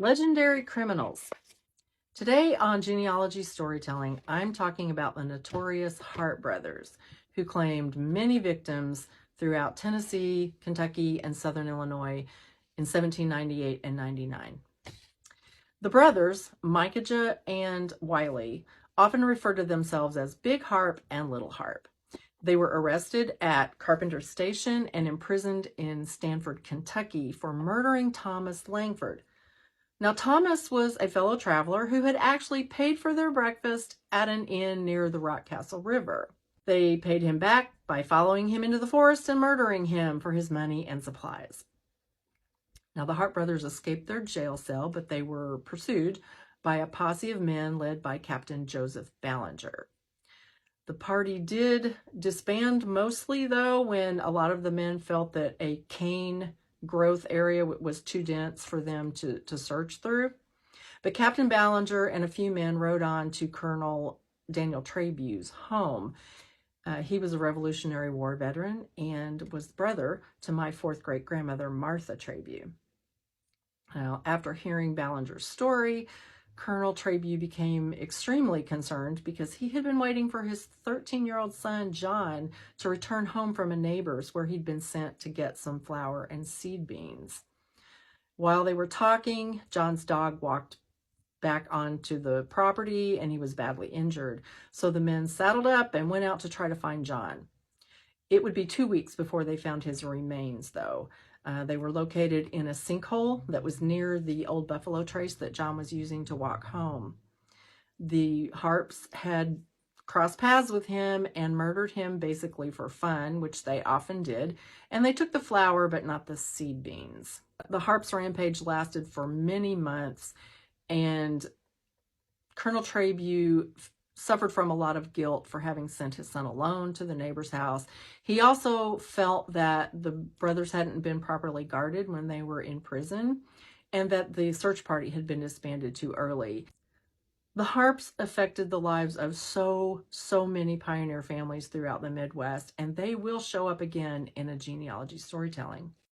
Legendary criminals. Today on Genealogy Storytelling, I'm talking about the notorious Harpe brothers, who claimed many victims throughout Tennessee, Kentucky, and Southern Illinois in 1798 and 99. The brothers, Micajah and Wiley, often referred to themselves as Big Harpe and Little Harpe. They were arrested at Carpenter Station and imprisoned in Stanford, Kentucky for murdering Thomas Langford. Now, Thomas was a fellow traveler who had actually paid for their breakfast at an inn near the Rockcastle River. They paid him back by following him into the forest and murdering him for his money and supplies. Now, the Harpe brothers escaped their jail cell, but they were pursued by a posse of men led by Captain Joseph Ballinger. The party did disband mostly, though, when a lot of the men felt that a cane growth area was too dense for them to search through. But Captain Ballinger and a few men rode on to Colonel Daniel Trebue's home. He was a Revolutionary War veteran and was the brother to my fourth great-grandmother, Martha Trebue. Now, after hearing Ballinger's story, Colonel Trebue became extremely concerned because he had been waiting for his 13-year-old son, John, to return home from a neighbor's where he'd been sent to get some flour and seed beans. While they were talking, John's dog walked back onto the property and he was badly injured. So the men saddled up and went out to try to find John. It would be 2 weeks before they found his remains, though. They were located in a sinkhole that was near the old buffalo trace that John was using to walk home. The Harpes had crossed paths with him and murdered him basically for fun, which they often did, and they took the flour but not the seed beans. The Harpes' rampage lasted for many months, and Colonel Trebue suffered from a lot of guilt for having sent his son alone to the neighbor's house. He also felt that the brothers hadn't been properly guarded when they were in prison and that the search party had been disbanded too early. The Harpes affected the lives of so many pioneer families throughout the Midwest, and they will show up again in a genealogy storytelling.